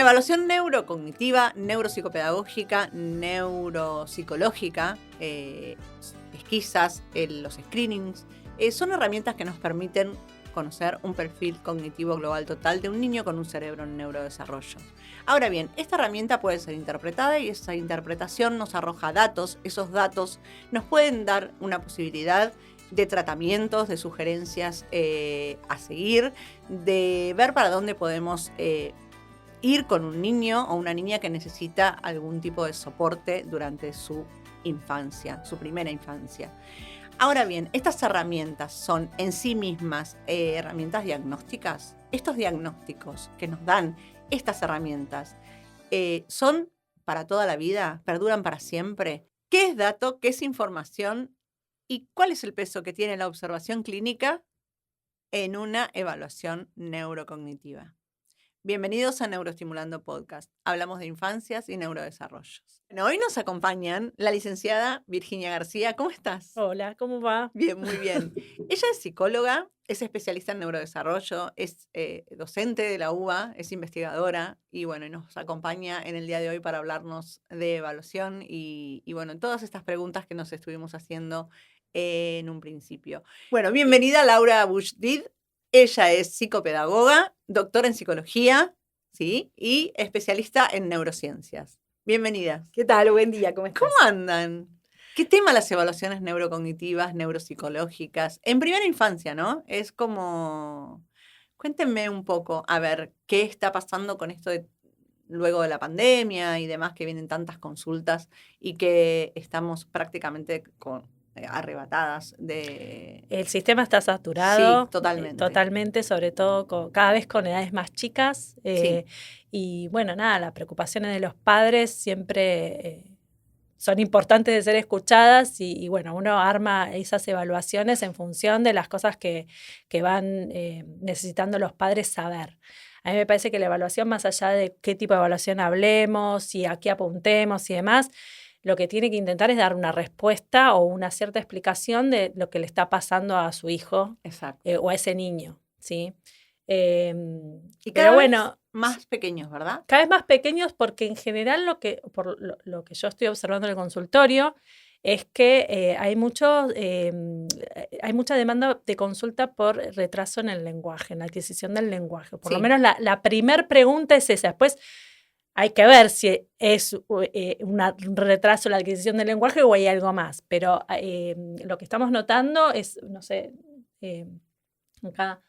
evaluación neurocognitiva, neuropsicopedagógica, neuropsicológica, pesquisas, los screenings, son herramientas que nos permiten conocer un perfil cognitivo global total de un niño con un cerebro en neurodesarrollo. Ahora bien, esta herramienta puede ser interpretada y esa interpretación nos arroja datos. Esos datos nos pueden dar una posibilidad de tratamientos, de sugerencias a seguir, de ver para dónde podemos ir con un niño o una niña que necesita algún tipo de soporte durante su infancia, su primera infancia. Ahora bien, estas herramientas son en sí mismas herramientas diagnósticas. Estos diagnósticos que nos dan estas herramientas son para toda la vida, perduran para siempre. ¿Qué es dato? ¿Qué es información? ¿Y cuál es el peso que tiene la observación clínica en una evaluación neurocognitiva? Bienvenidos a Neuroestimulando Podcast. Hablamos de infancias y neurodesarrollos. Bueno, hoy nos acompañan la licenciada Virginia García. ¿Cómo estás? Hola, ¿cómo va? Bien, muy bien. Ella es psicóloga, es especialista en neurodesarrollo, es docente de la UBA, es investigadora y bueno, nos acompaña en el día de hoy para hablarnos de evaluación y bueno, todas estas preguntas que nos estuvimos haciendo en un principio. Bueno, bienvenida Laura Bushdid. Ella es psicopedagoga, doctora en psicología, ¿sí? Y especialista en neurociencias. Bienvenida. ¿Qué tal? Buen día, ¿cómo estás? ¿Cómo andan? ¿Qué tema las evaluaciones neurocognitivas, neuropsicológicas? En primera infancia, ¿no? Es como... Cuéntenme un poco, a ver, ¿qué está pasando con esto de luego de la pandemia y demás, que vienen tantas consultas y que estamos prácticamente arrebatadas de... El sistema está saturado. Sí, totalmente. Totalmente, sobre todo cada vez con edades más chicas. Sí. Y bueno, nada, las preocupaciones de los padres siempre son importantes de ser escuchadas y bueno, uno arma esas evaluaciones en función de las cosas que van necesitando los padres saber. A mí me parece que la evaluación, más allá de qué tipo de evaluación hablemos y a qué apuntemos y demás, lo que tiene que intentar es dar una respuesta o una cierta explicación de lo que le está pasando a su hijo. Exacto. O a ese niño, ¿sí? Y cada pero vez bueno, más pequeños, ¿verdad? Cada vez más pequeños, porque en general por lo que yo estoy observando en el consultorio es que hay mucha demanda de consulta por retraso en el lenguaje, en la adquisición del lenguaje. Por lo menos la primer pregunta es esa. Después hay que ver si es un retraso en la adquisición del lenguaje o hay algo más. Pero lo que estamos notando es, no sé, acá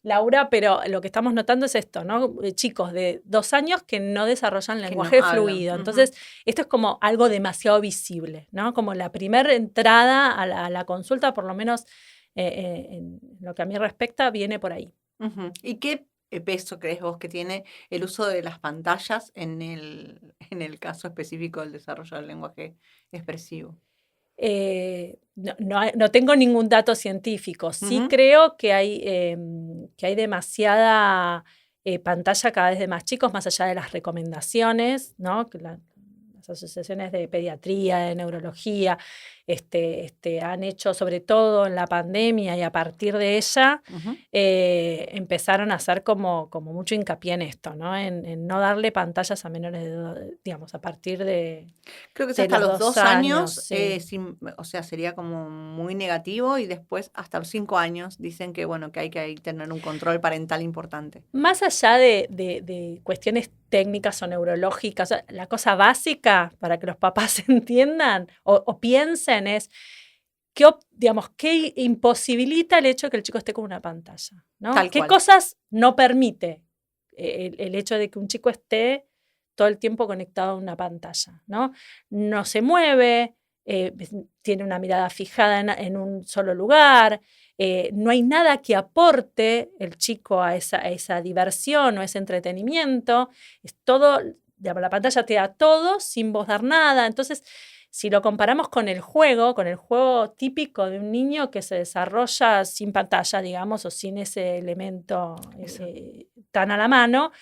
Laura, pero lo que estamos notando es esto, ¿no? Chicos de 2 años que no desarrollan lenguaje fluido. Entonces, esto es como algo demasiado visible, ¿no? Como la primera entrada a la consulta, por lo menos en lo que a mí respecta, viene por ahí. ¿Y qué peso crees vos que tiene el uso de las pantallas en el caso específico del desarrollo del lenguaje expresivo? No tengo ningún dato científico. Sí creo que hay demasiada pantalla cada vez de más chicos, más allá de las recomendaciones, ¿no? Que las asociaciones de pediatría, de neurología, han hecho, sobre todo en la pandemia y a partir de ella, empezaron a hacer como mucho hincapié en esto, ¿no? En no darle pantallas a menores de, digamos, a partir de... Creo que es hasta los 2 años, sí. o sea, sería como muy negativo y después hasta los 5 años dicen que, bueno, que hay que tener un control parental importante. Más allá de cuestiones técnicas o neurológicas, la cosa básica para que los papás entiendan o piensen es ¿qué imposibilita el hecho de que el chico esté con una pantalla? ¿No? ¿Qué cosas no permite el hecho de que un chico esté todo el tiempo conectado a una pantalla? No se mueve, tiene una mirada fijada en un solo lugar, no hay nada que aporte el chico a esa diversión o ese entretenimiento. Es todo, la pantalla te da todo sin vos dar nada. Entonces, si lo comparamos con el juego típico de un niño que se desarrolla sin pantalla, digamos, o sin ese elemento tan a la mano,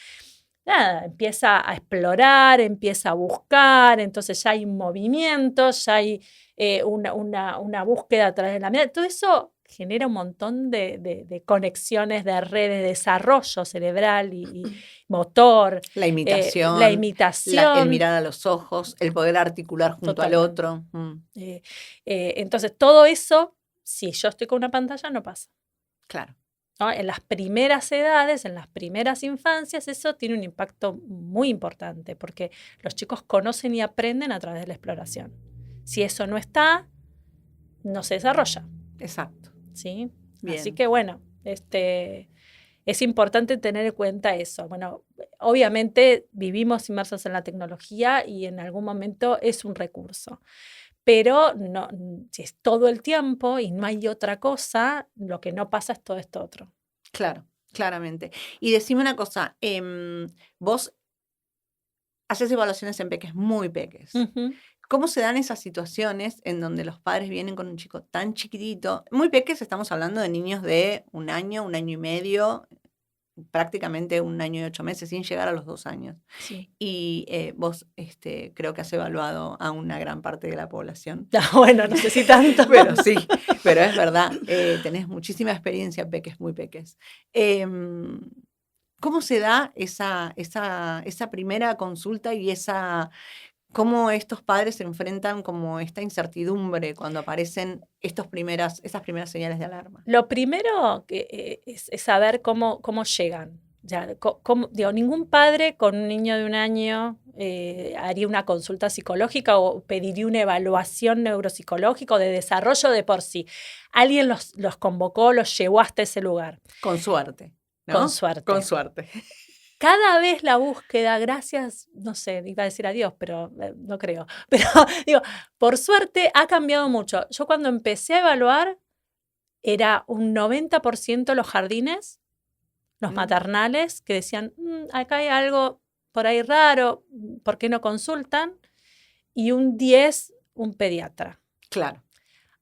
nada, empieza a explorar, empieza a buscar, entonces ya hay un movimiento, ya hay una búsqueda a través de la mirada. Todo eso genera un montón de conexiones, de redes, de desarrollo cerebral y motor. La imitación. La imitación. El mirar a los ojos, el poder articular junto al otro. Entonces, todo eso, si yo estoy con una pantalla, no pasa. Claro. ¿No? En las primeras edades, en las primeras infancias, eso tiene un impacto muy importante porque los chicos conocen y aprenden a través de la exploración. Si eso no está, no se desarrolla. Exacto. ¿Sí? Bien. Así que bueno, es importante tener en cuenta eso. Bueno, obviamente vivimos inmersos en la tecnología y en algún momento es un recurso. Pero no, si es todo el tiempo y no hay otra cosa, lo que no pasa es todo esto otro. Claro, claramente. Y decime una cosa, vos haces evaluaciones en peques muy peques. Uh-huh. ¿Cómo se dan esas situaciones en donde los padres vienen con un chico tan chiquitito? Muy peques, estamos hablando de niños de 1 año y medio, prácticamente 1 año y 8 meses, sin llegar a los 2 años. Sí. Y vos creo que has evaluado a una gran parte de la población. Bueno, no sé si tanto. Pero sí, pero es verdad, tenés muchísima experiencia en peques, muy peques. ¿Cómo se da esa primera consulta y cómo estos padres se enfrentan como esta incertidumbre cuando aparecen esas primeras señales de alarma? Lo primero es saber cómo llegan. Ya, ningún padre con un niño de 1 año haría una consulta psicológica o pediría una evaluación neuropsicológica o de desarrollo de por sí. Alguien los convocó, los llevó hasta ese lugar. Con suerte, ¿no? Con suerte. Con suerte. Cada vez la búsqueda, gracias, no sé, iba a decir adiós, pero no creo. Pero digo, por suerte ha cambiado mucho. Yo cuando empecé a evaluar, era un 90% los jardines, los maternales, que decían, acá hay algo por ahí raro, ¿por qué no consultan? Y un 10, un pediatra. Claro.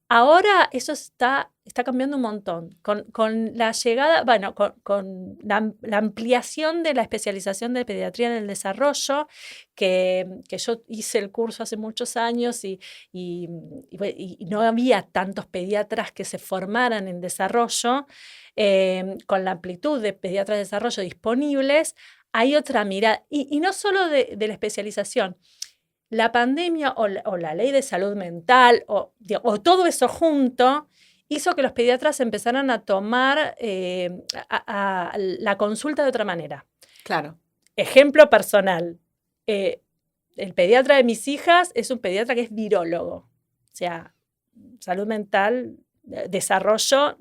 Ahora eso está cambiando un montón. Con la llegada, bueno, con la ampliación de la especialización de pediatría en el desarrollo, que yo hice el curso hace muchos años y no había tantos pediatras que se formaran en desarrollo, con la amplitud de pediatras de desarrollo disponibles, hay otra mirada. Y no solo de la especialización. La pandemia o la ley de salud mental o todo eso junto hizo que los pediatras empezaran a tomar la consulta de otra manera. Claro. Ejemplo personal. El pediatra de mis hijas es un pediatra que es virólogo. O sea, salud mental, desarrollo.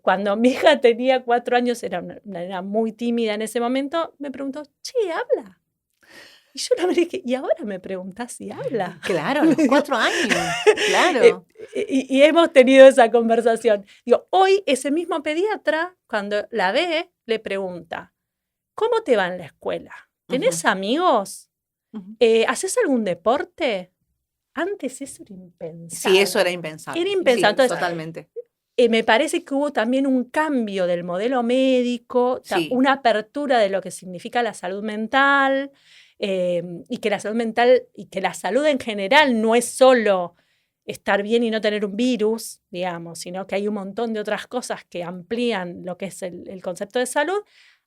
Cuando mi hija tenía 4 años, era muy tímida en ese momento, me preguntó, che, ¿habla? Y yo la miré y ahora me preguntás si habla. Claro, a los 4 años, claro. Y hemos tenido esa conversación. Digo, hoy ese mismo pediatra, cuando la ve, le pregunta, ¿cómo te va en la escuela? ¿Tenés amigos? ¿Haces algún deporte? Antes eso era impensable. Sí, eso era impensable. Era impensable. Sí, entonces, totalmente. Me parece que hubo también un cambio del modelo médico, Sí. Una apertura de lo que significa la salud mental, y que la salud mental y que la salud en general no es solo estar bien y no tener un virus, digamos, sino que hay un montón de otras cosas que amplían lo que es el concepto de salud,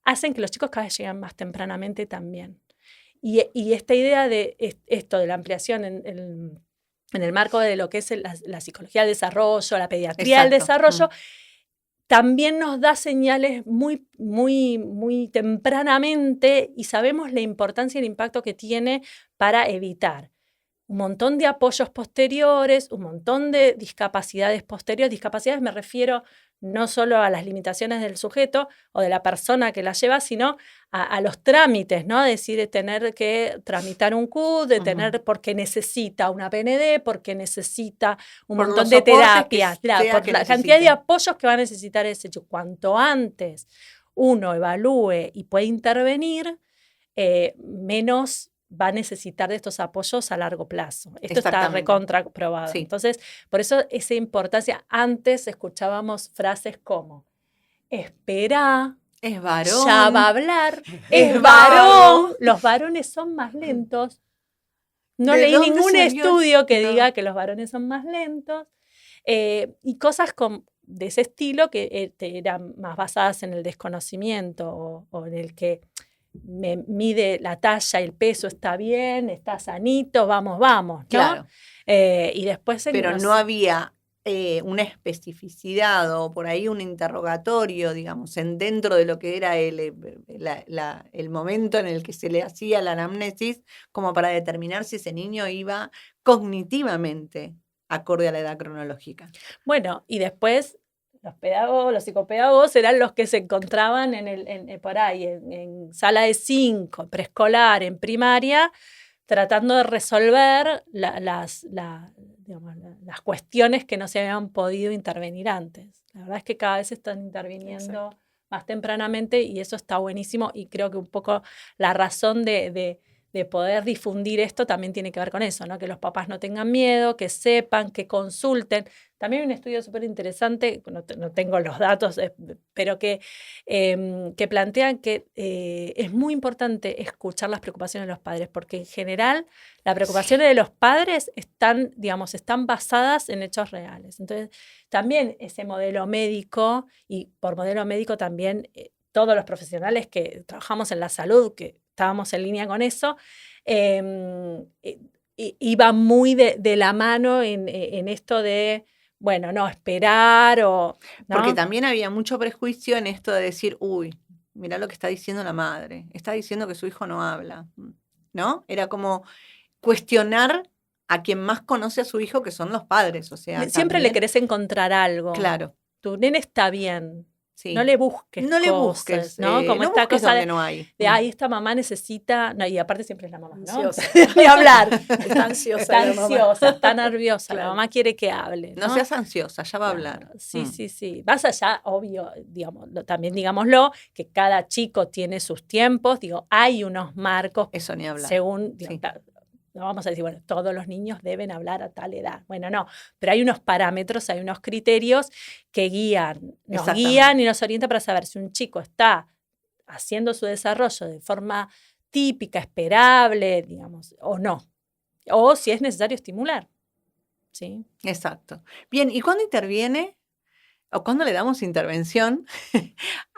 hacen que los chicos cada vez lleguen más tempranamente también. Y esta idea de esto, de la ampliación en el marco de lo que es la psicología del desarrollo, la pediatría del desarrollo, también nos da señales muy, muy, muy tempranamente y sabemos la importancia y el impacto que tiene para evitar un montón de apoyos posteriores, un montón de discapacidades posteriores. Discapacidades me refiero no solo a las limitaciones del sujeto o de la persona que la lleva, sino a los trámites, ¿no? Es decir, de tener que tramitar un CUD, de tener porque necesita una PND, porque necesita un montón de terapias, por la cantidad de apoyos que va a necesitar ese chico. Cuanto antes uno evalúe y puede intervenir, menos va a necesitar de estos apoyos a largo plazo. Esto está recontraprobado. Sí. Entonces, por eso esa importancia. Antes escuchábamos frases como, espera, es varón, ya va a hablar, es varón. Los varones son más lentos. No leí ningún estudio que diga que los varones son más lentos. Y cosas de ese estilo que eran más basadas en el desconocimiento o en el que me mide la talla, el peso está bien, está sanito, vamos, ¿no? Claro. Y después... Pero no había una especificidad o por ahí un interrogatorio, digamos, dentro de lo que era el momento en el que se le hacía la anamnesis, como para determinar si ese niño iba cognitivamente acorde a la edad cronológica. Bueno, y después los pedagogos, los psicopedagogos eran los que se encontraban por ahí, en sala de 5, preescolar, en primaria, tratando de resolver las cuestiones que no se habían podido intervenir antes. La verdad es que cada vez están interviniendo más tempranamente y eso está buenísimo, y creo que un poco la razón de poder difundir esto también tiene que ver con eso, ¿no? Que los papás no tengan miedo, que sepan, que consulten. También hay un estudio súper interesante, no tengo los datos, pero que plantean que es muy importante escuchar las preocupaciones de los padres, porque en general las preocupaciones de los padres están basadas en hechos reales. Entonces, también ese modelo médico, y por modelo médico también todos los profesionales que trabajamos en la salud, que estábamos en línea con eso, iba muy de la mano en esto de, bueno, no, esperar ¿no? Porque también había mucho prejuicio en esto de decir, uy, mirá lo que está diciendo la madre, está diciendo que su hijo no habla, ¿no? Era como cuestionar a quien más conoce a su hijo, que son los padres, o sea, siempre también, le querés encontrar algo. Claro. Tu nene está bien. Sí. No le busques no le cosas, busques, ¿no? Como no esta busques cosa donde no hay. ay, esta mamá necesita, no, y aparte siempre es la mamá, ¿no? Ansiosa. Ni hablar. Está ansiosa Está la mamá. ansiosa, está nerviosa, Claro. la mamá quiere que hable, ¿no? No seas ansiosa, ya va a hablar. Sí, sí. Más allá, obvio, también digámoslo, que cada chico tiene sus tiempos, hay unos marcos. Eso ni hablar. Según, Sí. no vamos a decir, bueno, todos los niños deben hablar a tal edad. Bueno, no, pero hay unos parámetros, hay unos criterios que nos guían y nos orientan para saber si un chico está haciendo su desarrollo de forma típica, esperable, digamos, o no. O si es necesario estimular. ¿Sí? Exacto. Bien, ¿y cuándo interviene o cuándo le damos intervención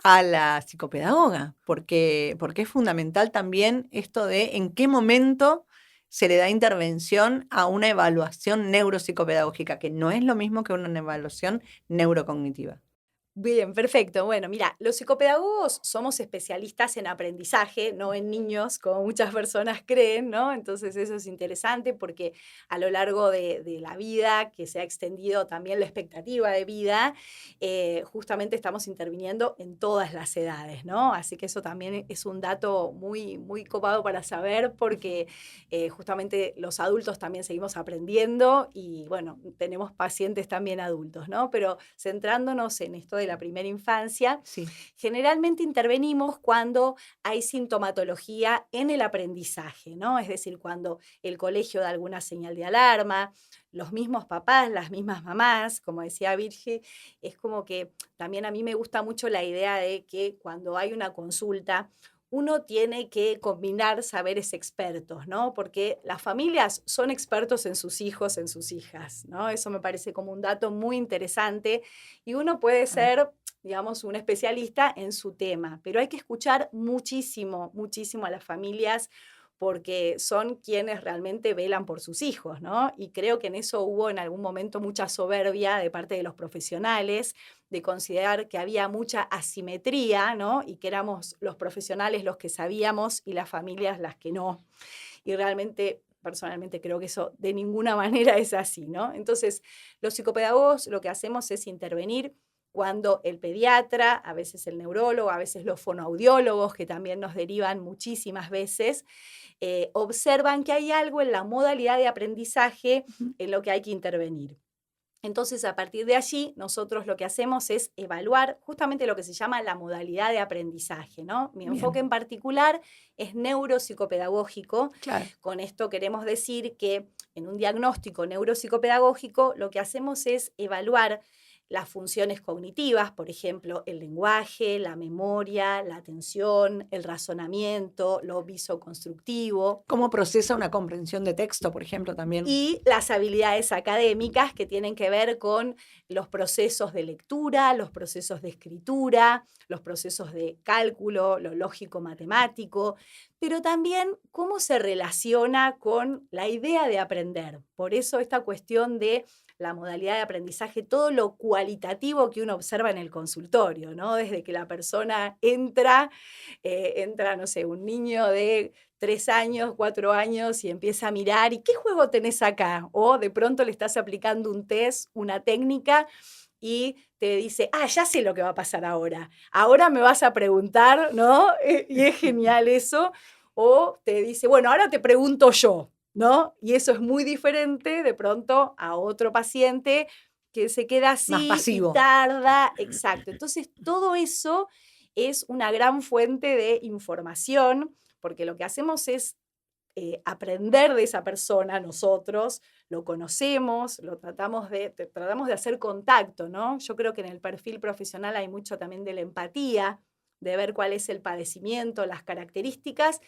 a la psicopedagoga? Porque es fundamental también esto de en qué momento se le da intervención a una evaluación neuropsicopedagógica, que no es lo mismo que una evaluación neurocognitiva. Bien, perfecto. Bueno, mira, los psicopedagogos somos especialistas en aprendizaje, no en niños, como muchas personas creen, ¿no? Entonces eso es interesante porque a lo largo de la vida, que se ha extendido también la expectativa de vida, justamente estamos interviniendo en todas las edades, ¿no? Así que eso también es un dato muy, muy copado para saber porque justamente los adultos también seguimos aprendiendo y, bueno, tenemos pacientes también adultos, ¿no? Pero centrándonos en esto de la primera infancia, Sí. Generalmente intervenimos cuando hay sintomatología en el aprendizaje, ¿no? Es decir, cuando el colegio da alguna señal de alarma, los mismos papás, las mismas mamás, como decía Virgi, es como que también a mí me gusta mucho la idea de que cuando hay una consulta, uno tiene que combinar saberes expertos, ¿no? Porque las familias son expertos en sus hijos, en sus hijas, ¿no? Eso me parece como un dato muy interesante y uno puede ser, digamos, un especialista en su tema, pero hay que escuchar muchísimo, muchísimo a las familias porque son quienes realmente velan por sus hijos, ¿no? Y creo que en eso hubo en algún momento mucha soberbia de parte de los profesionales, de considerar que había mucha asimetría, ¿no? Y que éramos los profesionales los que sabíamos y las familias las que no. Y realmente, personalmente, creo que eso de ninguna manera es así, ¿no? Entonces, los psicopedagogos lo que hacemos es intervenir cuando el pediatra, a veces el neurólogo, a veces los fonoaudiólogos, que también nos derivan muchísimas veces, observan que hay algo en la modalidad de aprendizaje en lo que hay que intervenir. Entonces, a partir de allí, nosotros lo que hacemos es evaluar justamente lo que se llama la modalidad de aprendizaje, ¿no? Mi enfoque en particular es neuropsicopedagógico. Claro. Con esto queremos decir que en un diagnóstico neuropsicopedagógico lo que hacemos es evaluar las funciones cognitivas, por ejemplo, el lenguaje, la memoria, la atención, el razonamiento, lo visoconstructivo. ¿Cómo procesa una comprensión de texto, por ejemplo, también? Y las habilidades académicas que tienen que ver con los procesos de lectura, los procesos de escritura, los procesos de cálculo, lo lógico-matemático, pero también cómo se relaciona con la idea de aprender. Por eso esta cuestión de la modalidad de aprendizaje, todo lo cualitativo que uno observa en el consultorio, ¿no? Desde que la persona entra, no sé, un niño de 3 años, 4 años y empieza a mirar, ¿y qué juego tenés acá? O de pronto le estás aplicando un test, una técnica, y te dice, ya sé lo que va a pasar ahora. Ahora me vas a preguntar, ¿no? Y es genial eso. O te dice, bueno, ahora te pregunto yo, ¿no? Y eso es muy diferente de pronto a otro paciente que se queda así Más pasivo. y tarda. Exacto. Entonces, todo eso es una gran fuente de información, porque lo que hacemos es aprender de esa persona, nosotros lo conocemos, tratamos de hacer contacto, ¿no? Yo creo que en el perfil profesional hay mucho también de la empatía, de ver cuál es el padecimiento, las características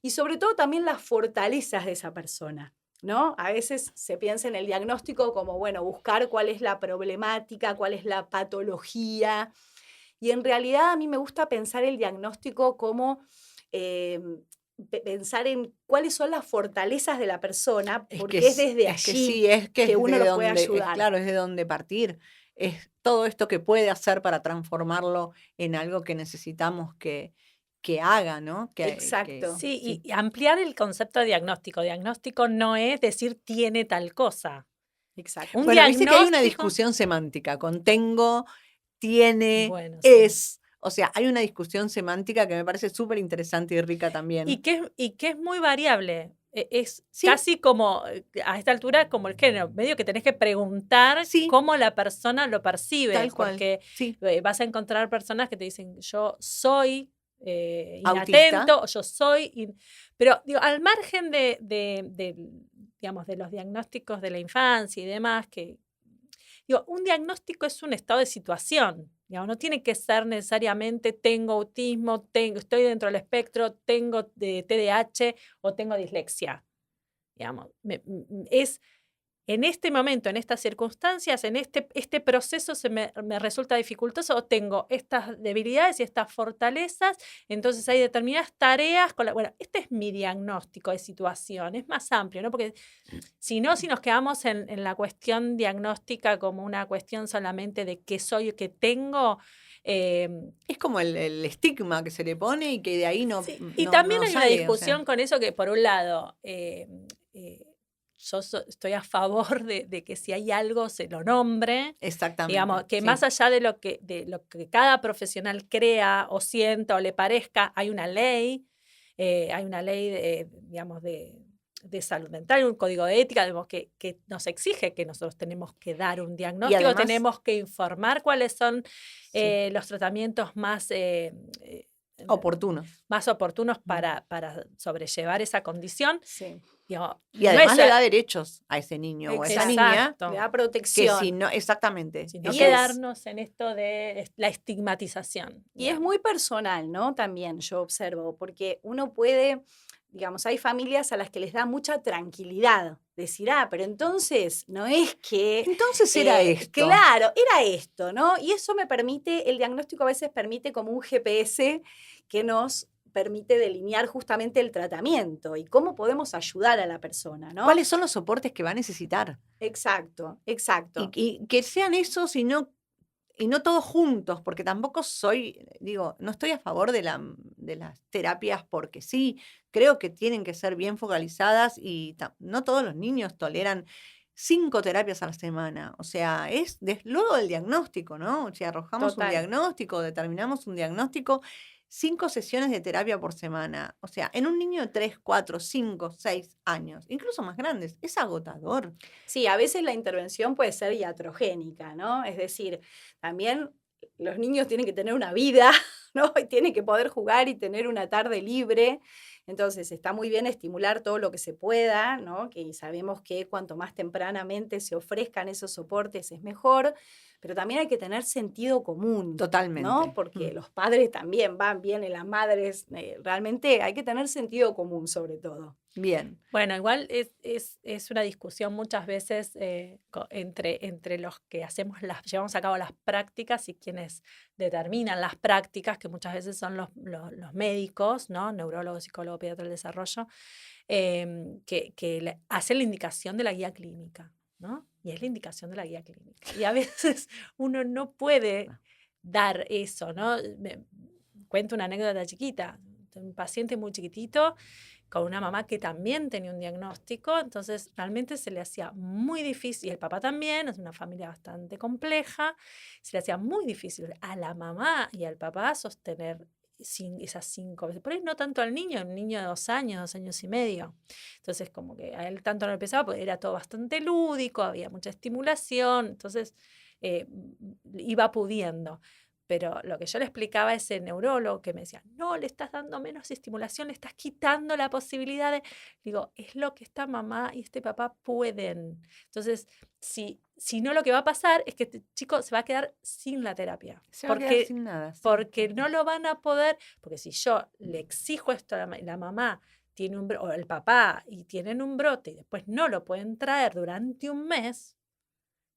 y sobre todo también las fortalezas de esa persona, ¿no? A veces se piensa en el diagnóstico como, bueno, buscar cuál es la problemática, cuál es la patología, y en realidad a mí me gusta pensar el diagnóstico como pensar en cuáles son las fortalezas de la persona, porque es desde allí que uno los puede ayudar. Claro, es de donde partir. Es todo esto que puede hacer para transformarlo en algo que necesitamos que haga, ¿no? Exacto. Sí, y ampliar el concepto de diagnóstico. Diagnóstico no es decir tiene tal cosa. Exacto. Un Bueno, viste que hay una diagnóstico- discusión semántica con tengo, tiene, Bueno, sí. es. O sea, hay una discusión semántica que me parece súper interesante y rica también. Y que es muy variable. Es Sí. casi como, a esta altura, como el género. Medio que tenés que preguntar Sí. cómo la persona lo percibe. Tal cual. Porque Sí. vas a encontrar personas que te dicen, yo soy Autista. inatento, o yo soy... Pero digo, al margen digamos, de los diagnósticos de la infancia y demás, digo, un diagnóstico es un estado de situación. Digamos, no tiene que ser necesariamente tengo autismo, estoy dentro del espectro, tengo TDAH o tengo dislexia. Digamos, es en este momento, en estas circunstancias, en este proceso me resulta dificultoso o tengo estas debilidades y estas fortalezas, entonces hay determinadas tareas. Bueno, este es mi diagnóstico de situación, es más amplio, ¿no? Porque si nos quedamos en la cuestión diagnóstica como una cuestión solamente de qué soy o qué tengo. Es como el estigma que se le pone y que de ahí no. Sí. Y también hay una sale, discusión con eso que, por un lado, yo estoy a favor de que si hay algo se lo nombre. Exactamente. Digamos, que sí. más allá de lo que cada profesional crea o sienta o le parezca, hay una ley, digamos, de salud mental, un código de ética, digamos, que nos exige que nosotros tenemos que dar un diagnóstico, además, tenemos que informar cuáles son los tratamientos más oportunos. Más oportunos para sobrellevar esa condición. Sí. Digo, y además le da derechos a ese niño o a esa niña. Le da protección. Que si no, exactamente. Si no quedarnos en esto de la estigmatización. Y es muy personal, ¿no? También yo observo, porque uno puede, digamos, hay familias a las que les da mucha tranquilidad decir, pero entonces no es que... Entonces era esto. Claro, era esto, ¿no? Y eso me permite, el diagnóstico a veces permite como un GPS que nos permite delinear justamente el tratamiento y cómo podemos ayudar a la persona, ¿no? ¿Cuáles son los soportes que va a necesitar? Exacto, exacto. Y que sean esos y no todos juntos, porque tampoco no estoy a favor de las terapias porque sí, creo que tienen que ser bien focalizadas y no todos los niños toleran 5 terapias a la semana. O sea, es luego del diagnóstico, ¿no? O sea, arrojamos un diagnóstico, determinamos un diagnóstico, 5 sesiones de terapia por semana. O sea, en un niño de 3, 4, 5, 6 años, incluso más grandes, es agotador. Sí, a veces la intervención puede ser iatrogénica, ¿no? Es decir, también los niños tienen que tener una vida, ¿no? Y tienen que poder jugar y tener una tarde libre. Entonces, está muy bien estimular todo lo que se pueda, ¿no? Que sabemos que cuanto más tempranamente se ofrezcan esos soportes es mejor. pero también hay que tener sentido común. Totalmente. ¿No? Porque los padres también van bien, y las madres, realmente hay que tener sentido común sobre todo. Bien. Bueno, igual es una discusión muchas veces entre los que llevamos a cabo las prácticas y quienes determinan las prácticas, que muchas veces son los médicos, ¿no? Neurólogos, psicólogos, pediatras del desarrollo, que hacen la indicación de la guía clínica, ¿no? Y es la indicación de la guía clínica. Y a veces uno no puede dar eso, ¿no? Cuento una anécdota chiquita. Un paciente muy chiquitito con una mamá que también tenía un diagnóstico, entonces realmente se le hacía muy difícil, y el papá también, es una familia bastante compleja, se le hacía muy difícil a la mamá y al papá sostener esas 5 veces. Por ahí no tanto al niño, un niño de 2 años, 2 años y medio. Entonces como que a él tanto no le pesaba, porque era todo bastante lúdico, había mucha estimulación, entonces iba pudiendo. Pero lo que yo le explicaba a ese neurólogo que me decía, no, le estás dando menos estimulación, le estás quitando la posibilidad de... Digo, es lo que esta mamá y este papá pueden. Entonces, si no, lo que va a pasar es que este chico se va a quedar sin la terapia. Se va a quedar sin nada. Sí. Porque no lo van a poder, porque si yo le exijo esto a la mamá, tiene o el papá, y tienen un brote y después no lo pueden traer durante un mes,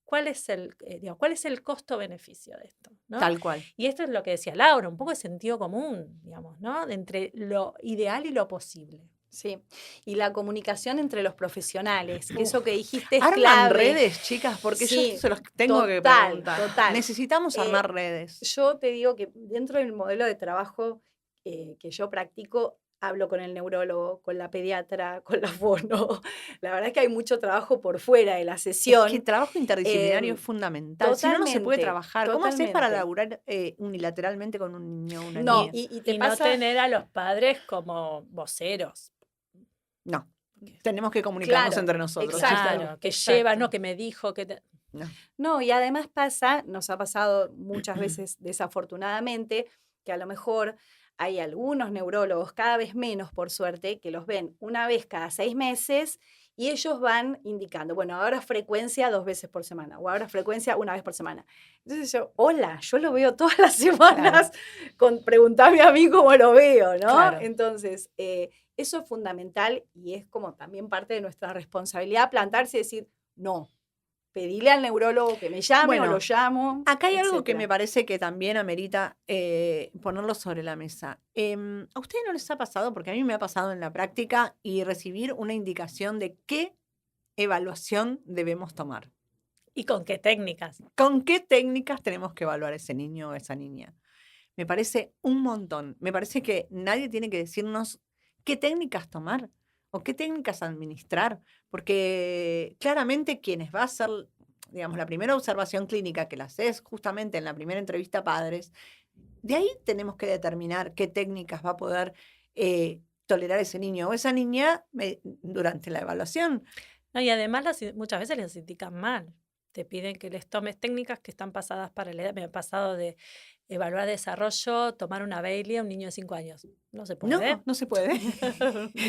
¿cuál es el costo-beneficio de esto? ¿No? Tal cual. Y esto es lo que decía Laura, un poco de sentido común, digamos, ¿no? Entre lo ideal y lo posible. Sí, y la comunicación entre los profesionales, que eso que dijiste es ¿Arman clave. redes, chicas? Porque Sí, yo se los tengo que preguntar. Total. Necesitamos armar redes. Yo te digo que dentro del modelo de trabajo que yo practico, hablo con el neurólogo, con la pediatra, con la fono. La verdad es que hay mucho trabajo por fuera de la sesión. Es que el trabajo interdisciplinario es fundamental. Si no, no se puede trabajar. ¿Cómo haces para laburar unilateralmente con un niño o una niña? Y no tener a los padres como voceros. No, tenemos que comunicarnos entre nosotros. Claro, que lleva, no, que me dijo, que... No, y además nos ha pasado muchas veces desafortunadamente, que a lo mejor hay algunos neurólogos, cada vez menos por suerte, que los ven una vez cada 6 meses y ellos van indicando, bueno, ahora frecuencia 2 veces por semana o ahora frecuencia 1 vez por semana. Entonces yo lo veo todas las semanas, preguntame a mí cómo lo veo, ¿no? Claro. Entonces, eso es fundamental y es como también parte de nuestra responsabilidad plantarse y decir, no. Pedile al neurólogo que me llame o lo llamo. Acá hay algo que me parece que también amerita ponerlo sobre la mesa. ¿A ustedes no les ha pasado? Porque a mí me ha pasado en la práctica y recibir una indicación de qué evaluación debemos tomar. ¿Y con qué técnicas? ¿Con qué técnicas tenemos que evaluar a ese niño o a esa niña? Me parece un montón. Me parece que nadie tiene que decirnos qué técnicas tomar o qué técnicas administrar, porque claramente quienes va a hacer, digamos, la primera observación clínica, que la haces justamente en la primera entrevista a padres, de ahí tenemos que determinar qué técnicas va a poder tolerar ese niño o esa niña durante la evaluación. No, y además muchas veces les indican mal. Te piden que les tomes técnicas que están pasadas para la edad. Me ha pasado de evaluar desarrollo, tomar una Bailey a un niño de 5 años. No se puede. No se puede.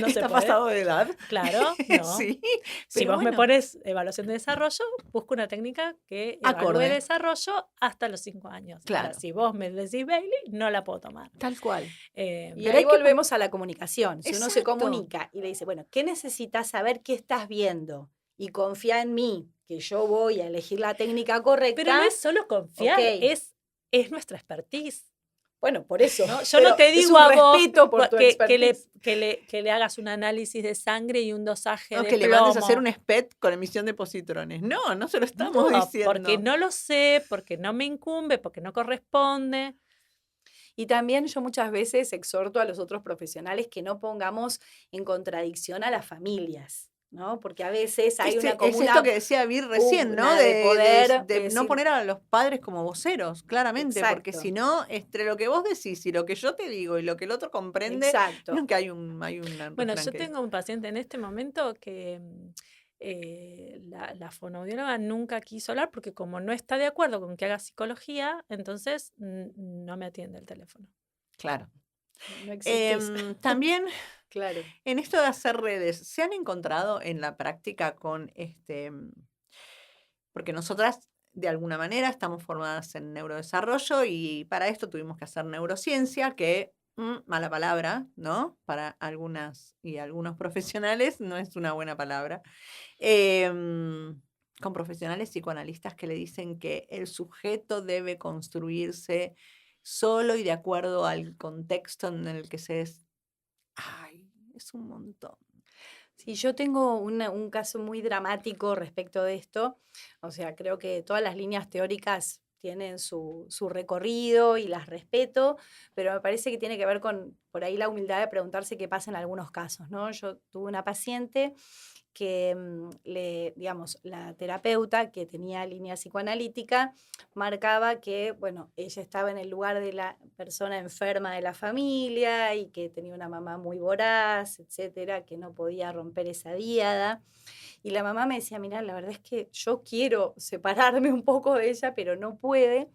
No Está pasado de edad. Claro, no. Sí, si vos me pones evaluación de desarrollo, busco una técnica que evalúe desarrollo hasta los 5 años. Claro. Ahora, si vos me decís Bailey, no la puedo tomar. Tal cual. Y ahí volvemos a la comunicación. Si uno se Exacto. comunica y le dice, bueno, ¿qué necesitas saber? ¿Qué estás viendo? Y confía en mí, que yo voy a elegir la técnica correcta. Pero no es solo confiar, es nuestra expertise. Bueno, por eso. ¿No? Yo no te digo a vos por tu que le hagas un análisis de sangre y un dosaje de que plomo. le mandes a hacer un SPET con emisión de positrones. No se lo estamos diciendo. Porque no lo sé, porque no me incumbe, porque no corresponde. Y también yo muchas veces exhorto a los otros profesionales que no pongamos en contradicción a las familias, ¿no? Porque a veces hay una es esto que decía Vir recién, ¿no? De decir, no poner a los padres como voceros, claramente, exacto. Porque si no, entre lo que vos decís y lo que yo te digo y lo que el otro comprende, nunca hay una Bueno, yo tengo un paciente en este momento que la fonoaudióloga nunca quiso hablar porque como no está de acuerdo con que haga psicología, entonces no me atiende el teléfono. Claro. No existe también claro. En esto de hacer redes, ¿se han encontrado en la práctica con porque nosotras de alguna manera estamos formadas en neurodesarrollo y para esto tuvimos que hacer neurociencia, que, mala palabra, ¿no? Para algunas y algunos profesionales no es una buena palabra. Con profesionales psicoanalistas que le dicen que el sujeto debe construirse solo y de acuerdo al contexto en el que se es. Ay, es un montón. Sí, yo tengo un caso muy dramático respecto de esto. O sea, creo que todas las líneas teóricas tienen su recorrido y las respeto, pero me parece que tiene que ver con, por ahí, la humildad de preguntarse qué pasa en algunos casos, ¿no? Yo tuve una paciente que, digamos, la terapeuta que tenía línea psicoanalítica marcaba que, bueno, ella estaba en el lugar de la persona enferma de la familia y que tenía una mamá muy voraz, etcétera, que no podía romper esa díada. Y la mamá me decía, mira, la verdad es que yo quiero separarme un poco de ella, pero no puede.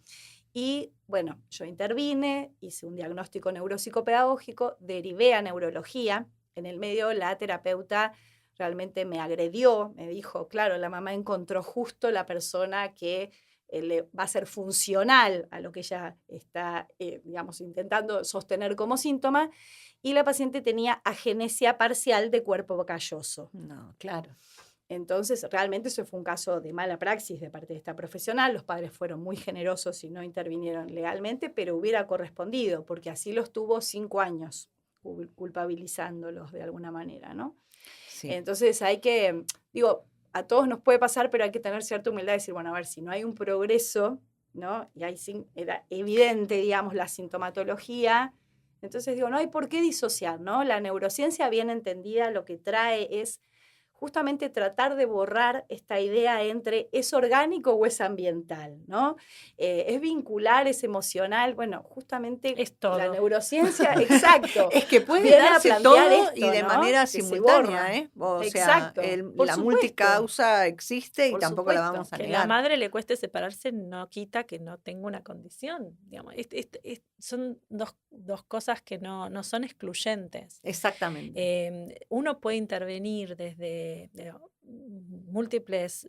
Y bueno, yo intervine, hice un diagnóstico neuropsicopedagógico, derivé a neurología. En el medio, la terapeuta realmente me agredió, me dijo, claro, la mamá encontró justo la persona que le va a ser funcional a lo que ella está, digamos, intentando sostener como síntoma, y la paciente tenía agenesia parcial de cuerpo calloso. No, claro. Entonces, realmente eso fue un caso de mala praxis de parte de esta profesional. Los padres fueron muy generosos y no intervinieron legalmente, pero hubiera correspondido, porque así los tuvo 5 años, culpabilizándolos de alguna manera, ¿no? Sí. Entonces hay que, digo, a todos nos puede pasar, pero hay que tener cierta humildad de decir, bueno, a ver, si no hay un progreso, ¿no? Y ahí era evidente, digamos, la sintomatología. Entonces digo, no hay por qué disociar, ¿no? La neurociencia bien entendida lo que trae es justamente tratar de borrar esta idea entre es orgánico o es ambiental, ¿no? Es vincular, es emocional, bueno, justamente Es todo. la neurociencia, exacto. Es que puede viene a darse plantear todo esto, y de ¿no? manera Que se simultánea, borra. ¿eh? O Exacto, sea, por la supuesto. multicausa existe y Por tampoco la supuesto. vamos a Que la negar. madre le cueste separarse no quita que no tenga una condición. Digamos. Son dos cosas que no son excluyentes. Exactamente. Uno puede intervenir desde múltiples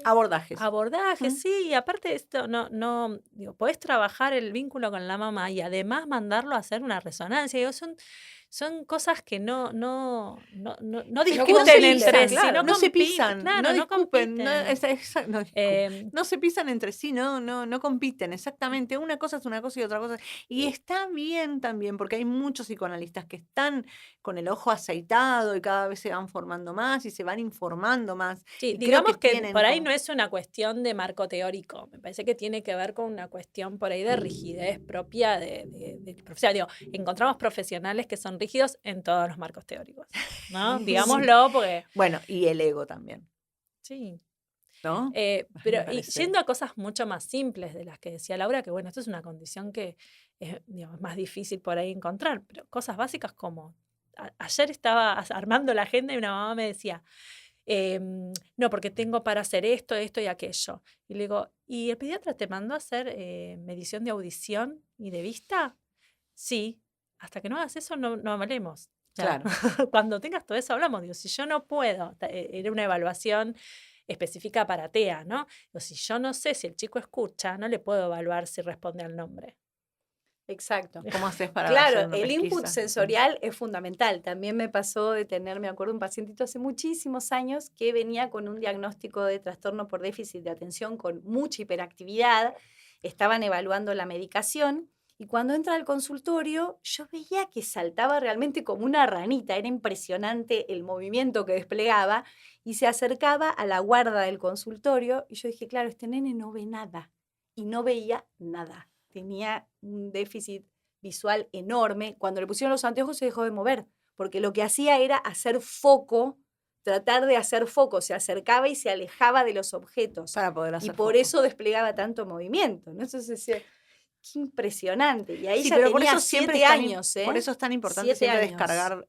Abordajes. abordajes, sí, y aparte de esto, digo, podés trabajar el vínculo con la mamá y además mandarlo a hacer una resonancia. Digo, son cosas que no discuten entre sí, claro, no se compiten, pisan, claro, no discuten, compiten. no se pisan entre sí, no compiten, exactamente. Una cosa es una cosa y otra cosa. Y está bien también, porque hay muchos psicoanalistas que están con el ojo aceitado y cada vez se van formando más y se van informando más. Sí, Y creo digamos que tienen por ahí como- no es una cuestión de marco teórico, me parece que tiene que ver con una cuestión por ahí de rigidez propia del profesional. Digo, encontramos profesionales que son rígidos en todos los marcos teóricos, ¿no? Digámoslo porque... Bueno, y el ego también, Sí. ¿no? Pero Me parece. yendo a cosas mucho más simples de las que decía Laura, que bueno, esto es una condición que es, digamos, más difícil por ahí encontrar, pero cosas básicas como... Ayer estaba armando la agenda y una mamá me decía... no, porque tengo para hacer esto y aquello. Y le digo, ¿y el pediatra te mandó a hacer medición de audición y de vista? Sí, hasta que no hagas eso no hablemos. O sea, Claro. cuando tengas todo eso hablamos. Digo, si yo no puedo, era una evaluación específica para TEA, ¿no? Digo, si yo no sé si el chico escucha, no le puedo evaluar si responde al nombre. Exacto. ¿Cómo haces para hacer Claro, una el input pesquisa? sensorial es fundamental. También me pasó de tener, me acuerdo, un pacientito hace muchísimos años que venía con un diagnóstico de trastorno por déficit de atención con mucha hiperactividad. Estaban evaluando la medicación y cuando entra al consultorio yo veía que saltaba realmente como una ranita. Era impresionante el movimiento que desplegaba y se acercaba a la guarda del consultorio y yo dije, claro, este nene no ve nada y no veía nada. Tenía un déficit visual enorme. Cuando le pusieron los anteojos se dejó de mover, porque lo que hacía era hacer foco, tratar de hacer foco, se acercaba y se alejaba de los objetos. Para poder Y hacer por foco. eso desplegaba tanto movimiento, ¿no? Entonces decía, qué impresionante. Y ahí Sí, ya pero por tenía eso siempre 7 es tan años, ¿eh? por eso es tan importante 7 siempre años.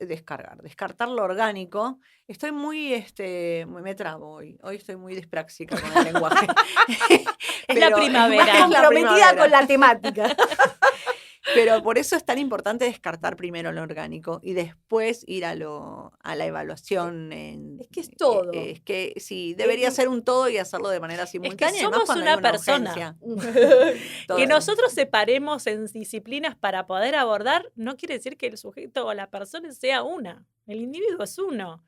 descartar lo orgánico. Estoy me trabo hoy. Hoy estoy muy dispráctica con el lenguaje. Es la Pero primavera. es la Comprometida primavera. con la temática. Pero por eso es tan importante descartar primero lo orgánico y después ir a la evaluación. Es que es todo. Es que sí, debería ser un todo y hacerlo de manera Es que simultánea. y más somos cuando una hay una persona. urgencia. Que nosotros separemos en disciplinas para poder abordar, no quiere decir que el sujeto o la persona sea una. El individuo es uno.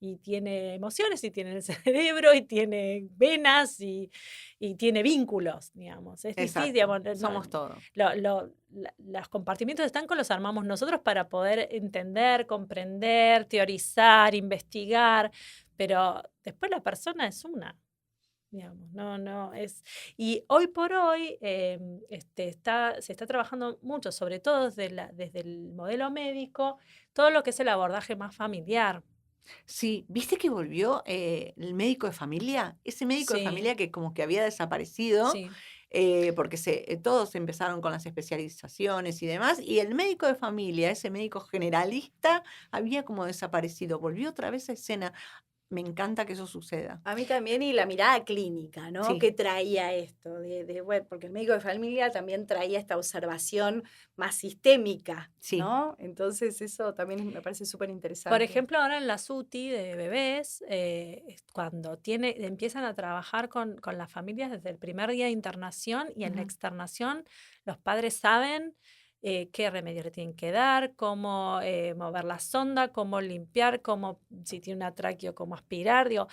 Y tiene emociones, y tiene el cerebro, y tiene venas, y tiene vínculos, digamos. Es difícil, digamos, somos todos. Los compartimientos están con los armamos nosotros para poder entender, comprender, teorizar, investigar, pero después la persona es una. Digamos, no es. Y hoy por hoy se está trabajando mucho, sobre todo desde el modelo médico, todo lo que es el abordaje más familiar. Sí, ¿viste que volvió el médico de familia? Ese médico de Sí, familia que como que había desaparecido, sí. porque todos empezaron con las especializaciones y demás, y el médico de familia, ese médico generalista, había como desaparecido. Volvió otra vez a escena. Me encanta que eso suceda. A mí también, y la mirada clínica, ¿no? Sí. Que traía esto, bueno, porque el médico de familia también traía esta observación más sistémica, Sí. ¿no? Entonces eso también me parece súper interesante. Por ejemplo, ahora en las UTI de bebés, cuando empiezan a trabajar con las familias desde el primer día de internación y en la externación, los padres saben qué remedios le tienen que dar, cómo mover la sonda, cómo limpiar, si tiene una tráqueo, cómo aspirar. Digo,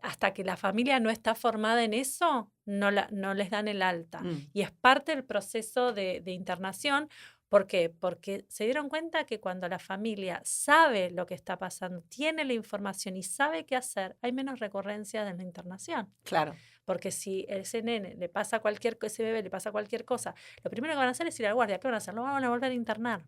hasta que la familia no está formada en eso, no les dan el alta. Y es parte del proceso de internación. ¿Por qué? Porque se dieron cuenta que cuando la familia sabe lo que está pasando, tiene la información y sabe qué hacer, hay menos recurrencia de la internación. Claro. Porque si ese nene ese bebé le pasa cualquier cosa, lo primero que van a hacer es ir al guardia. ¿Qué van a hacer? Lo van a volver a internar.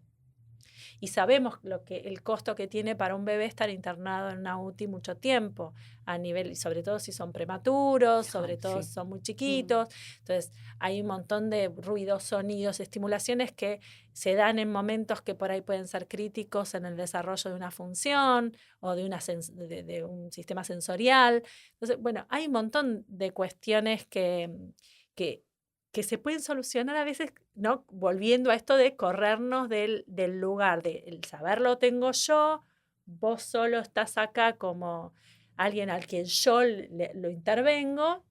Y sabemos el costo que tiene para un bebé estar internado en una UTI mucho tiempo, a nivel, y sobre todo si son prematuros, sobre todo si son muy chiquitos. Entonces, hay un montón de ruidos, sonidos, estimulaciones que se dan en momentos que por ahí pueden ser críticos en el desarrollo de una función o de un sistema sensorial. Entonces, bueno, hay un montón de cuestiones que se pueden solucionar a veces, ¿no? Volviendo a esto de corrernos del lugar, de el saberlo tengo yo, vos solo estás acá como alguien al quien yo lo intervengo.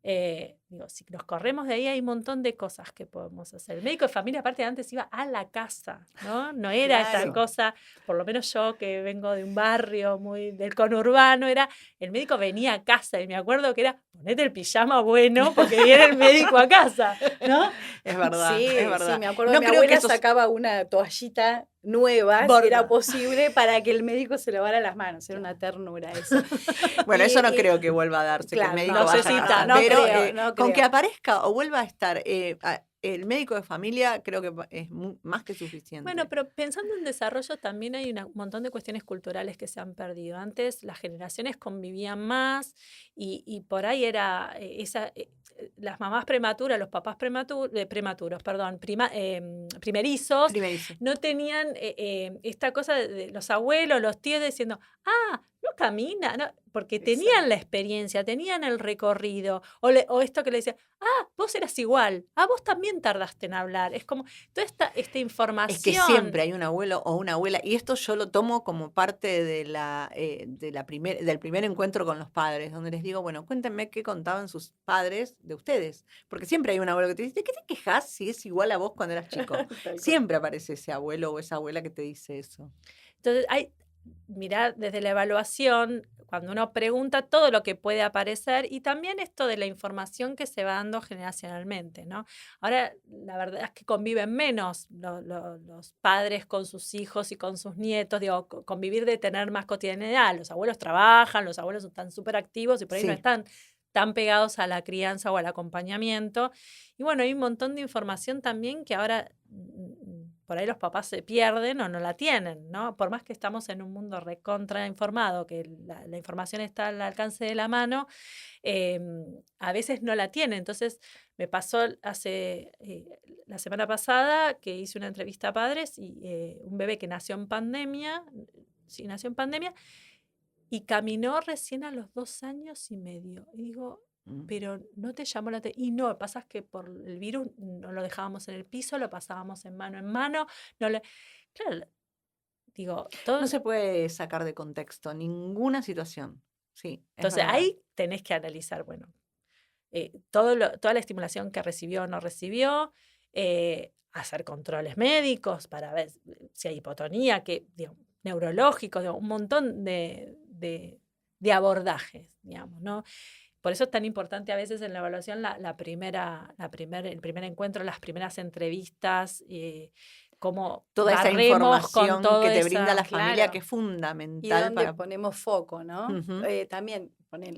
Digo, si nos corremos de ahí hay un montón de cosas que podemos hacer. El médico de familia, aparte, antes iba a la casa, ¿no? No era esta cosa, por lo menos yo que vengo de un barrio muy del conurbano, el médico venía a casa y me acuerdo que era, ponete el pijama bueno porque viene el médico a casa, ¿no? Es verdad, Sí, es verdad. sí, me acuerdo que mi abuela sacaba una toallita nueva, si era posible, para que el médico se lavara las manos. Era una ternura eso. Bueno, eso no creo que vuelva a darse, claro, que el médico no vaya sé si a casa. no Pero no con creo. que aparezca o vuelva a estar el médico de familia, creo que es más que suficiente. Bueno, pero pensando en desarrollo también hay un montón de cuestiones culturales que se han perdido. Antes las generaciones convivían más y por ahí era las mamás prematuras, los papás primerizos, Primerizo. no tenían esta cosa de los abuelos, los tíos diciendo, no camina, no, porque tenían la experiencia, tenían el recorrido, o esto que le decía, vos eras igual, vos también tardaste en hablar. Es como toda esta información. Es que siempre hay un abuelo o una abuela, y esto yo lo tomo como parte del primer encuentro con los padres, donde les digo, bueno, cuéntenme qué contaban sus padres de ustedes, porque siempre hay un abuelo que te dice, ¿de qué te quejas si es igual a vos cuando eras chico? Siempre aparece ese abuelo o esa abuela que te dice eso. Entonces, mirá, desde la evaluación, cuando uno pregunta todo lo que puede aparecer y también esto de la información que se va dando generacionalmente, ¿no? Ahora, la verdad es que conviven menos los padres con sus hijos y con sus nietos, digo, convivir de tener más cotidianidad. Los abuelos trabajan, los abuelos están súper activos y por ahí no están tan pegados a la crianza o al acompañamiento. Y bueno, hay un montón de información también que ahora por ahí los papás se pierden o no la tienen, ¿no? Por más que estamos en un mundo recontra informado, que la información está al alcance de la mano, a veces no la tienen. Entonces, me pasó la semana pasada que hice una entrevista a padres y un bebé que nació en pandemia, y caminó recién a los 2 años y medio. Y digo, pero no te llamó la atención. Y no, lo que pasa es que por el virus no lo dejábamos en el piso, lo pasábamos en mano. Claro, digo, todo. No se puede sacar de contexto ninguna situación. Sí, es Entonces verdad. ahí tenés que analizar, bueno, toda la estimulación que recibió o no recibió, hacer controles médicos para ver si hay hipotonía, digamos, neurológicos, digamos, un montón de abordajes, digamos, ¿no? Por eso es tan importante a veces en la evaluación el primer encuentro, las primeras entrevistas, cómo Toda esa barremos con información todo que te brinda la esa. familia, claro. que es Y fundamental donde para... ponemos foco, ¿no? Ujú. También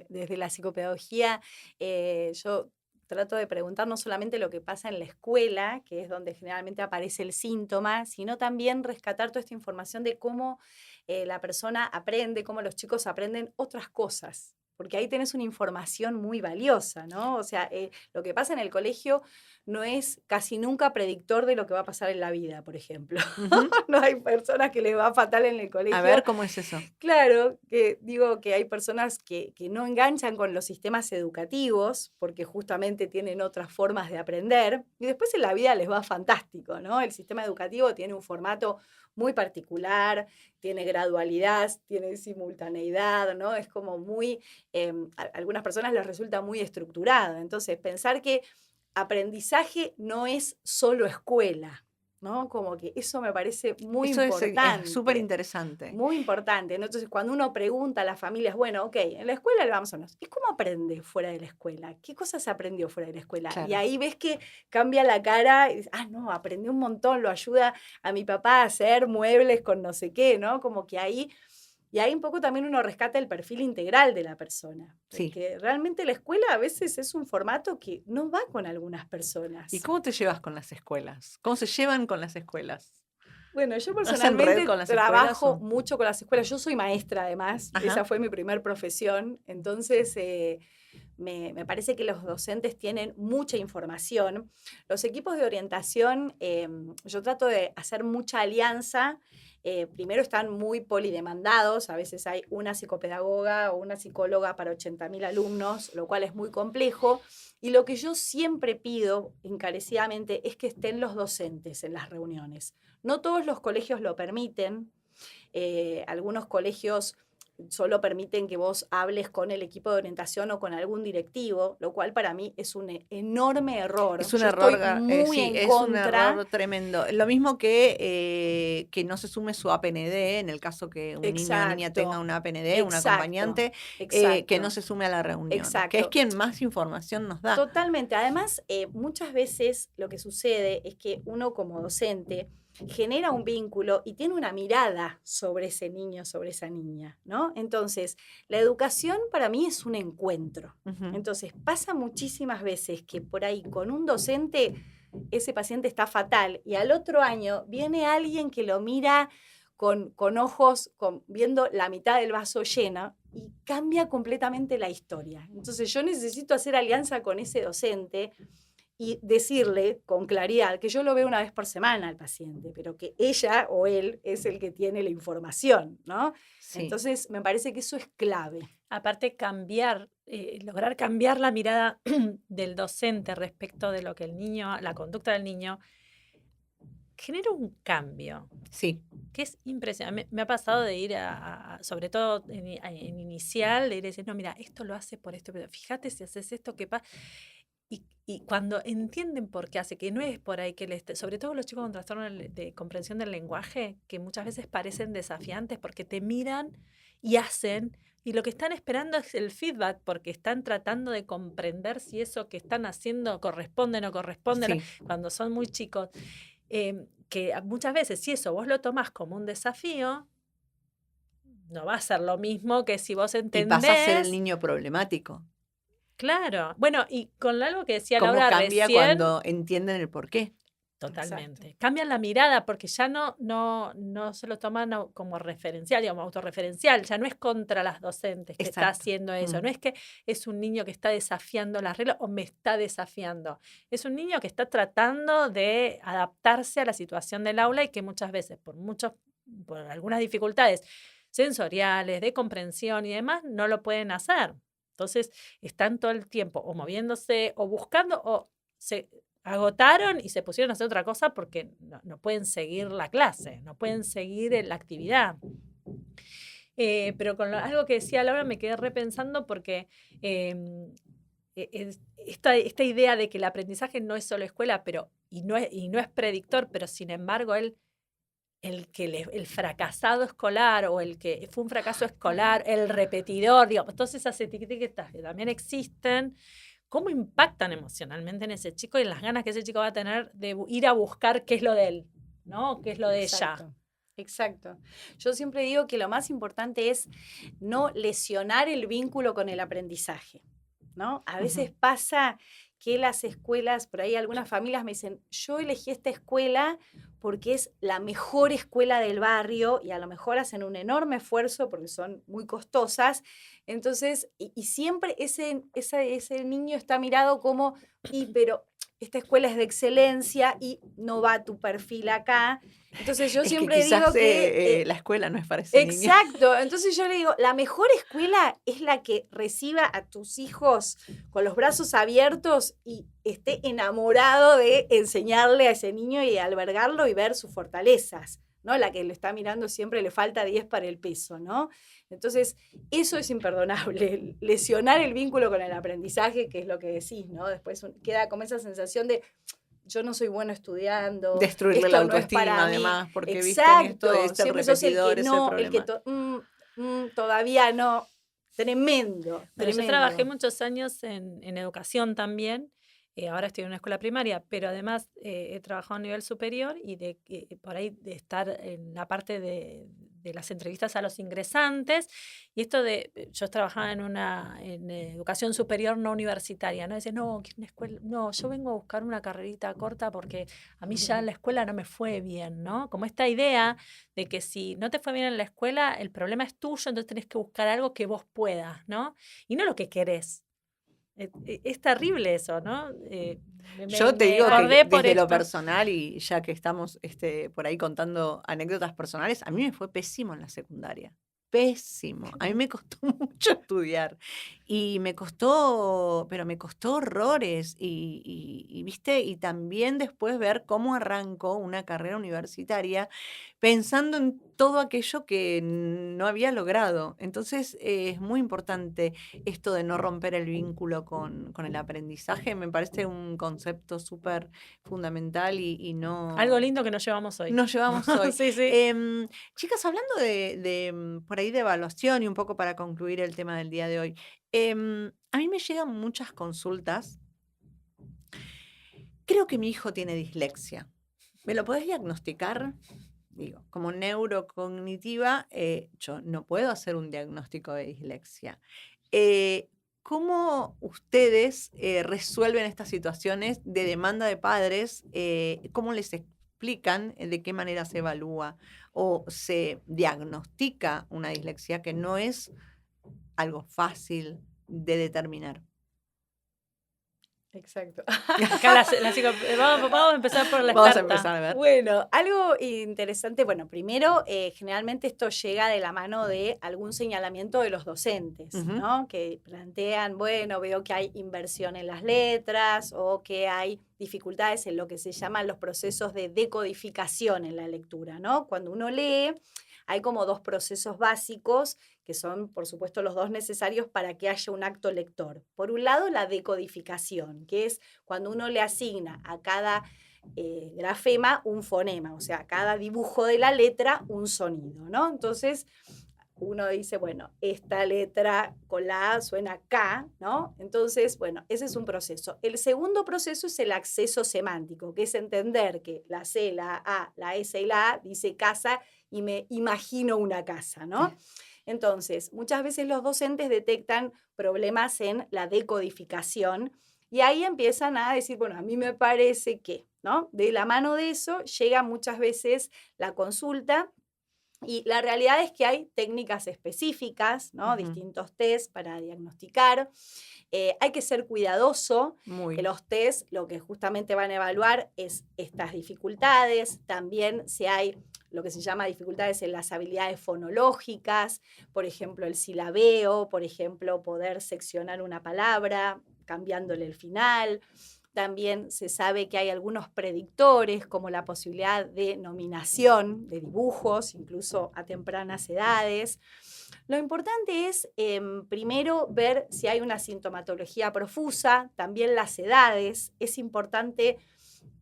desde la psicopedagogía, yo trato de preguntar no solamente lo que pasa en la escuela, que es donde generalmente aparece el síntoma, sino también rescatar toda esta información de cómo la persona aprende, cómo los chicos aprenden otras cosas. Porque ahí tenés una información muy valiosa, ¿no? O sea, lo que pasa en el colegio no es casi nunca predictor de lo que va a pasar en la vida, por ejemplo. Ujú. No hay personas que les va fatal en el colegio. A ver, ¿cómo es eso? Claro, que digo que hay personas que no enganchan con los sistemas educativos porque justamente tienen otras formas de aprender y después en la vida les va fantástico, ¿no? El sistema educativo tiene un formato muy particular, tiene gradualidad, tiene simultaneidad, ¿no? Es como muy, a algunas personas les resulta muy estructurado. Entonces, pensar que aprendizaje no es solo escuela, ¿no? Como que eso me parece muy Eso es súper importante. interesante. Muy importante, ¿no? Entonces, cuando uno pregunta a las familias, bueno, ok, en la escuela le vamos a hablar. ¿Y cómo aprende fuera de la escuela? ¿Qué cosas aprendió fuera de la escuela? Y Claro. ahí ves que cambia la cara y dices, no, aprendió un montón, lo ayuda a mi papá a hacer muebles con no sé qué, ¿no? Como que ahí, y ahí un poco también uno rescata el perfil integral de la persona. Sí. Porque realmente la escuela a veces es un formato que no va con algunas personas. ¿Y cómo te llevas con las escuelas? ¿Cómo se llevan con las escuelas? Bueno, yo ¿Hacen red personalmente con las trabajo escuelas? mucho con las escuelas. Yo soy maestra, además. Ajá. Esa fue mi primer profesión. Entonces, me parece que los docentes tienen mucha información. Los equipos de orientación, yo trato de hacer mucha alianza. Primero están muy polidemandados. A veces hay una psicopedagoga o una psicóloga para 80.000 alumnos, lo cual es muy complejo. Y lo que yo siempre pido encarecidamente es que estén los docentes en las reuniones. No todos los colegios lo permiten. Algunos colegios solo permiten que vos hables con el equipo de orientación o con algún directivo, lo cual para mí es un enorme error. Es un Yo error, estoy muy sí, en es contra. un error tremendo. Lo mismo que no se sume su APND, en el caso que un niño o niña tenga una APND, un acompañante, que no se sume a la reunión, que es quien más información nos da. Totalmente. Además, muchas veces lo que sucede es que uno como docente genera un vínculo y tiene una mirada sobre ese niño, sobre esa niña, ¿no? Entonces, la educación para mí es un encuentro. Ujú. Entonces, pasa muchísimas veces que por ahí con un docente ese paciente está fatal y al otro año viene alguien que lo mira con ojos, viendo la mitad del vaso lleno y cambia completamente la historia. Entonces, yo necesito hacer alianza con ese docente y decirle con claridad que yo lo veo una vez por semana al paciente, pero que ella o él es el que tiene la información, ¿no? Sí. Entonces, me parece que eso es clave. Aparte, lograr cambiar la mirada del docente respecto de lo que la conducta del niño, genera un cambio. Sí. Que es impresionante. Me ha pasado de ir sobre todo en inicial, de ir diciendo, no, mira, esto lo hace por esto, pero fíjate si haces esto, ¿qué pasa? Y cuando entienden por qué hace, que no es por ahí sobre todo los chicos con trastorno de comprensión del lenguaje, que muchas veces parecen desafiantes porque te miran y hacen, y lo que están esperando es el feedback, porque están tratando de comprender si eso que están haciendo corresponde o no corresponde, Sí. cuando son muy chicos. Que muchas veces, si eso vos lo tomás como un desafío, no va a ser lo mismo que si vos Y entendés. pasa a ser el niño problemático. Claro. Bueno, y con algo que decía ¿Cómo Laura cambia recién, cuando entienden el porqué? totalmente. Exacto. Cambian la mirada porque ya no se lo toman como referencial, digamos, autorreferencial. Ya no es contra las docentes que está Exacto. haciendo eso. No es que es un niño que está desafiando las reglas o me está desafiando. Es un niño que está tratando de adaptarse a la situación del aula y que muchas veces, por algunas dificultades sensoriales, de comprensión y demás, no lo pueden hacer. Entonces están todo el tiempo o moviéndose o buscando o se agotaron y se pusieron a hacer otra cosa porque no pueden seguir la clase, no pueden seguir la actividad. Pero con algo que decía Laura me quedé repensando porque esta idea de que el aprendizaje no es solo escuela, y no es predictor, pero sin embargo el fracasado escolar o el que fue un fracaso escolar, el repetidor, digamos, todas esas etiquetas que también existen, ¿cómo impactan emocionalmente en ese chico y en las ganas que ese chico va a tener de ir a buscar qué es lo de él, ¿no? ¿Qué es lo de ella? Exacto. Yo siempre digo que lo más importante es no lesionar el vínculo con el aprendizaje, ¿no? A veces pasa que las escuelas, por ahí algunas familias me dicen, yo elegí esta escuela porque es la mejor escuela del barrio y a lo mejor hacen un enorme esfuerzo porque son muy costosas. Entonces, y siempre ese niño está mirado como, pero esta escuela es de excelencia y no va tu perfil acá. Entonces yo siempre digo que la escuela no es para ese niño. Exacto, entonces yo le digo, la mejor escuela es la que reciba a tus hijos con los brazos abiertos y esté enamorado de enseñarle a ese niño y albergarlo y ver sus fortalezas, ¿no? La que le está mirando siempre le falta 10 para el peso, ¿no? Entonces, eso es imperdonable, lesionar el vínculo con el aprendizaje, que es lo que decís, ¿no? Después queda como esa sensación de yo no soy bueno estudiando. Destruirle la autoestima, además, porque exacto, viste esto, siempre sos el que no, problema. Todavía no. Tremendo. Yo trabajé muchos años en educación también. Ahora estoy en una escuela primaria, pero además he trabajado a nivel superior y por ahí de estar en la parte de las entrevistas a los ingresantes. Y esto yo trabajaba en educación superior no universitaria, ¿no? Decía, no, quiero una escuela, no, yo vengo a buscar una carrerita corta porque a mí ya en la escuela no me fue bien, ¿no? Como esta idea de que si no te fue bien en la escuela, el problema es tuyo, entonces tenés que buscar algo que vos puedas, ¿no? Y no lo que querés. Es terrible eso, ¿no? Yo te digo que desde lo personal, y ya que estamos por ahí contando anécdotas personales, a mí me fue pésimo en la secundaria. Pésimo. A mí me costó mucho estudiar. Y me costó horrores. ¿Viste? Y también después ver cómo arrancó una carrera universitaria pensando en todo aquello que no había logrado. Entonces, es muy importante esto de no romper el vínculo con el aprendizaje. Me parece un concepto súper fundamental y no... Algo lindo que nos llevamos hoy. Nos llevamos hoy. Sí, sí. Chicas, hablando de por ahí de evaluación y un poco para concluir el tema del día de hoy, a mí me llegan muchas consultas. Creo que mi hijo tiene dislexia. ¿Me lo podés diagnosticar? Digo, como neurocognitiva, yo no puedo hacer un diagnóstico de dislexia. ¿Cómo ustedes resuelven estas situaciones de demanda de padres? ¿Cómo les explican de qué manera se evalúa o se diagnostica una dislexia, que no es algo fácil de determinar? Exacto. Acá vamos a empezar por la experta. Vamos a empezar a ver. Bueno, algo interesante, primero, generalmente esto llega de la mano de algún señalamiento de los docentes, ¿no? Que plantean, veo que hay inversión en las letras o que hay dificultades en lo que se llaman los procesos de decodificación en la lectura, ¿no? Cuando uno lee, hay como dos procesos básicos que son, por supuesto, los dos necesarios para que haya un acto lector. Por un lado, la decodificación, que es cuando uno le asigna a cada grafema un fonema, o sea, a cada dibujo de la letra un sonido, ¿no? Entonces, uno dice, esta letra con la A suena K, ¿no? Entonces, ese es un proceso. El segundo proceso es el acceso semántico, que es entender que la C, la A, la S y la A dice casa y me imagino una casa, ¿no? Entonces, muchas veces los docentes detectan problemas en la decodificación y ahí empiezan a decir, a mí me parece que, ¿no? De la mano de eso llega muchas veces la consulta. Y la realidad es que hay técnicas específicas, ¿no? Distintos test para diagnosticar. Hay que ser cuidadoso, que los test lo que justamente van a evaluar es estas dificultades, también si hay lo que se llama dificultades en las habilidades fonológicas, por ejemplo, el silabeo, por ejemplo, poder seccionar una palabra, cambiándole el final. También se sabe que hay algunos predictores, como la posibilidad de nominación de dibujos, incluso a tempranas edades. Lo importante es, primero, ver si hay una sintomatología profusa, también las edades. Es importante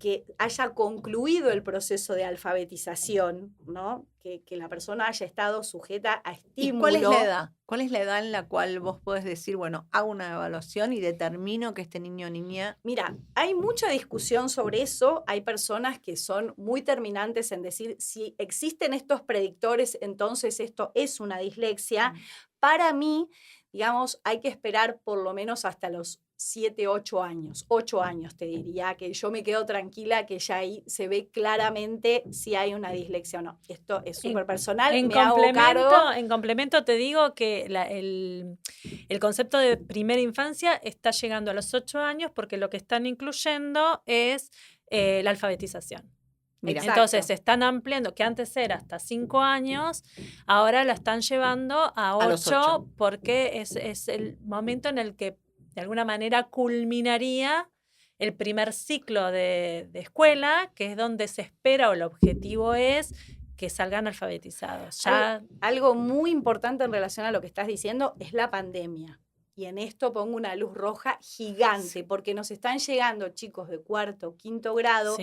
que haya concluido el proceso de alfabetización, ¿no? Que la persona haya estado sujeta a ¿Y estímulo. cuál es la edad? ¿Cuál es la edad en la cual vos podés decir, bueno, hago una evaluación y determino que este niño o niña... Mira, hay mucha discusión sobre eso. Hay personas que son muy terminantes en decir, si existen estos predictores, entonces esto es una dislexia. Para mí, digamos, hay que esperar por lo menos hasta los 7, 8 años. 8 años te diría, que yo me quedo tranquila que ya ahí se ve claramente si hay una dislexia o no. Esto es súper personal, me hago cargo. En complemento te digo que el concepto de primera infancia está llegando a los 8 años porque lo que están incluyendo es la alfabetización. Mira. Entonces se están ampliando, que antes era hasta 5 años, ahora la están llevando a los 8 8. porque es el momento en el que de alguna manera culminaría el primer ciclo de escuela, que es donde se espera o el objetivo es que salgan alfabetizados. Ya... Algo muy importante en relación a lo que estás diciendo es la pandemia. Y en esto pongo una luz roja gigante, porque nos están llegando chicos de 4º, 5º grado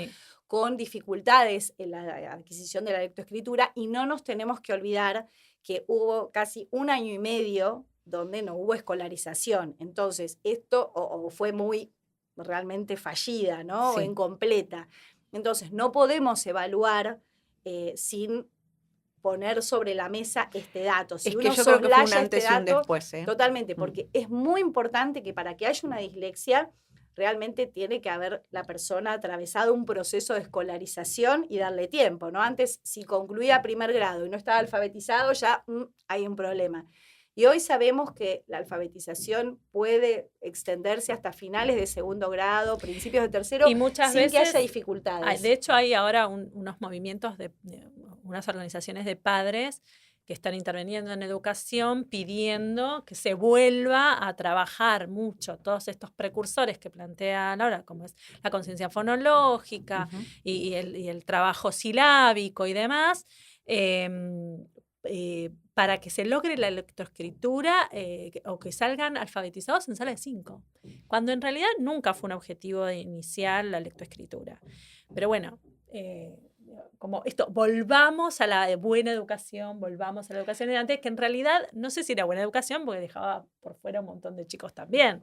con dificultades en la adquisición de la lectoescritura, y no nos tenemos que olvidar que hubo casi 1 año y medio donde no hubo escolarización. Entonces, esto o fue muy realmente fallida, ¿no? O incompleta. Entonces, no podemos evaluar sin poner sobre la mesa este dato. Si es uno que yo creo que fue un soslaya antes este y un dato, después. totalmente, porque es muy importante que para que haya una dislexia, realmente tiene que haber la persona atravesado un proceso de escolarización y darle tiempo, ¿no? Antes, si concluía 1er grado y no estaba alfabetizado, ya hay un problema. Y hoy sabemos que la alfabetización puede extenderse hasta finales de 2º grado, principios de 3º, y muchas sin veces, que haya dificultades. De hecho, hay ahora unos movimientos de unas organizaciones de padres que están interviniendo en educación pidiendo que se vuelva a trabajar mucho todos estos precursores que plantean ahora, como es la conciencia fonológica y el trabajo silábico y demás, para que se logre la lectoescritura o que salgan alfabetizados en sala de 5, cuando en realidad nunca fue un objetivo inicial la lectoescritura. Pero bueno, como esto, volvamos a la buena educación, volvamos a la educación de antes, que en realidad no sé si era buena educación porque dejaba por fuera un montón de chicos también.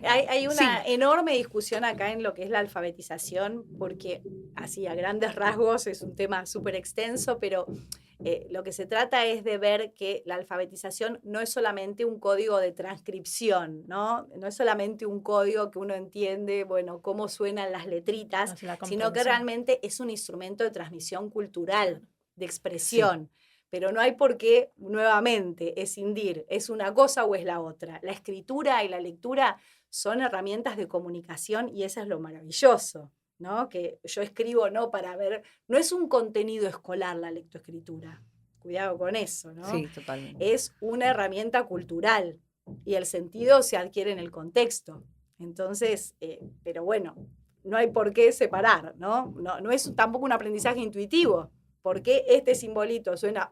Hay una enorme discusión acá en lo que es la alfabetización, porque así a grandes rasgos es un tema súper extenso, pero lo que se trata es de ver que la alfabetización no es solamente un código de transcripción, ¿no? No es solamente un código que uno entiende, bueno, cómo suenan las letritas, sino que realmente es un instrumento de transmisión cultural, de expresión. Pero no hay por qué, nuevamente, escindir, es una cosa o es la otra. La escritura y la lectura son herramientas de comunicación y eso es lo maravilloso, ¿no? Que yo escribo no para ver, no es un contenido escolar la lectoescritura, cuidado con eso, ¿no? Sí, totalmente. Es una herramienta cultural y el sentido se adquiere en el contexto. Entonces, pero bueno, no hay por qué separar, ¿no? No es tampoco un aprendizaje intuitivo. ¿Por qué este simbolito suena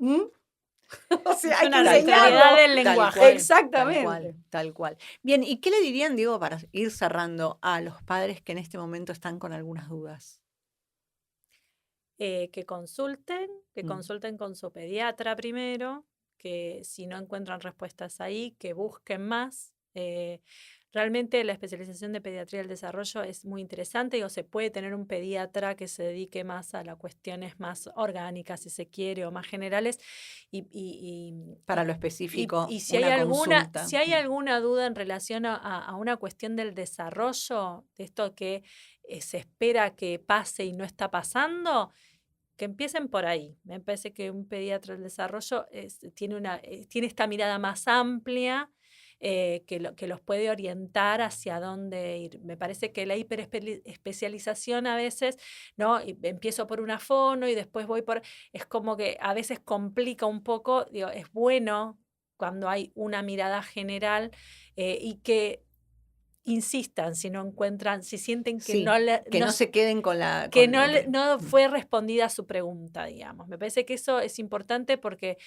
o sea, hay que enseñarlo del lenguaje. Cual, exactamente. Tal cual. Bien, ¿y qué le dirían, Diego, para ir cerrando, a los padres que en este momento están con algunas dudas? Que consulten con su pediatra primero, que si no encuentran respuestas ahí, que busquen más. Realmente la especialización de pediatría del desarrollo es muy interesante, se puede tener un pediatra que se dedique más a las cuestiones más orgánicas, si se quiere, o más generales. Para lo específico, y si hay alguna duda en relación a una cuestión del desarrollo, de esto que se espera que pase y no está pasando, que empiecen por ahí. Me parece que un pediatra del desarrollo tiene esta mirada más amplia que los puede orientar hacia dónde ir. Me parece que la hiperespecialización a veces, ¿no? Y empiezo por una fono y después voy por... Es como que a veces complica un poco, digo, es bueno cuando hay una mirada general y que insistan si no encuentran, si sienten que Sí, no se queden con la... que con no, lo que- no fue respondida su pregunta, digamos. Me parece que eso es importante porque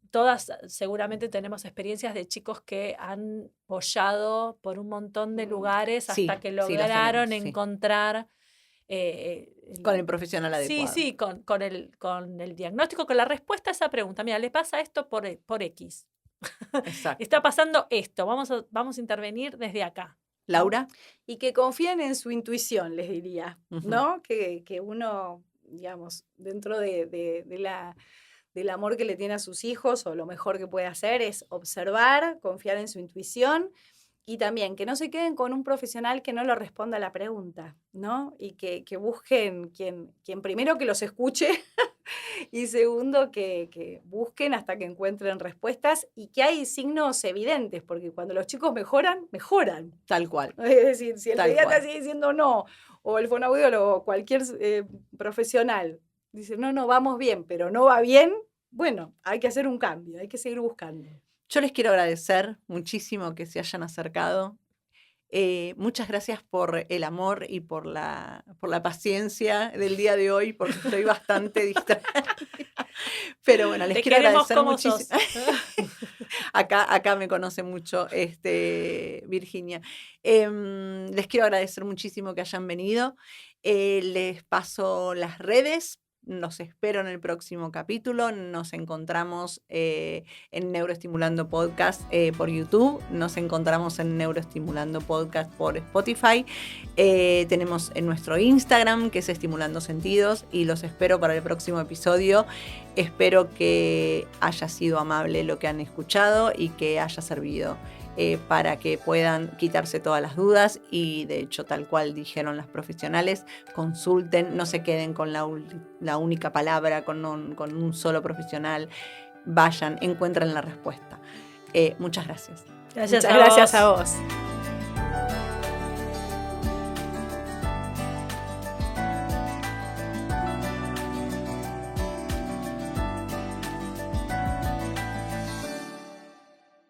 todas seguramente tenemos experiencias de chicos que han bollado por un montón de lugares Sí, hasta que sí, las lograron tenemos, sí. encontrar... Con el profesional Sí, adecuado. sí, con el diagnóstico, con la respuesta a esa pregunta. Mira, le pasa esto por X. Exacto. Está pasando esto, vamos a intervenir desde acá. Laura. Y que confíen en su intuición, les diría, Ujú. ¿no? Que uno, digamos, dentro del amor que le tiene a sus hijos, o lo mejor que puede hacer es observar, confiar en su intuición, y también que no se queden con un profesional que no le responda a la pregunta, ¿no? Y que busquen quien primero que los escuche y segundo que busquen hasta que encuentren respuestas, y que hay signos evidentes, porque cuando los chicos mejoran, mejoran. Tal cual. Es decir, si el Tal pediatra cual. sigue diciendo no, o el fonoaudiólogo o cualquier profesional dice no, vamos bien, pero no va bien, bueno, hay que hacer un cambio, hay que seguir buscando. Yo les quiero agradecer muchísimo que se hayan acercado. Muchas gracias por el amor y por la paciencia del día de hoy, porque estoy bastante distraída. Pero bueno, les Te quiero queremos agradecer como muchísimo. sos. Acá me conoce mucho Virginia. Les quiero agradecer muchísimo que hayan venido. Les paso las redes. Los espero en el próximo capítulo. Nos encontramos en Neuroestimulando Podcast por YouTube. Nos encontramos en Neuroestimulando Podcast por Spotify. Tenemos en nuestro Instagram, que es Estimulando Sentidos, y los espero para el próximo episodio. Espero que haya sido amable lo que han escuchado y que haya servido para que puedan quitarse todas las dudas, y de hecho, tal cual dijeron las profesionales, consulten, no se queden con la única palabra, con un solo profesional. Vayan, encuentren la respuesta. Muchas gracias. Muchas gracias a vos.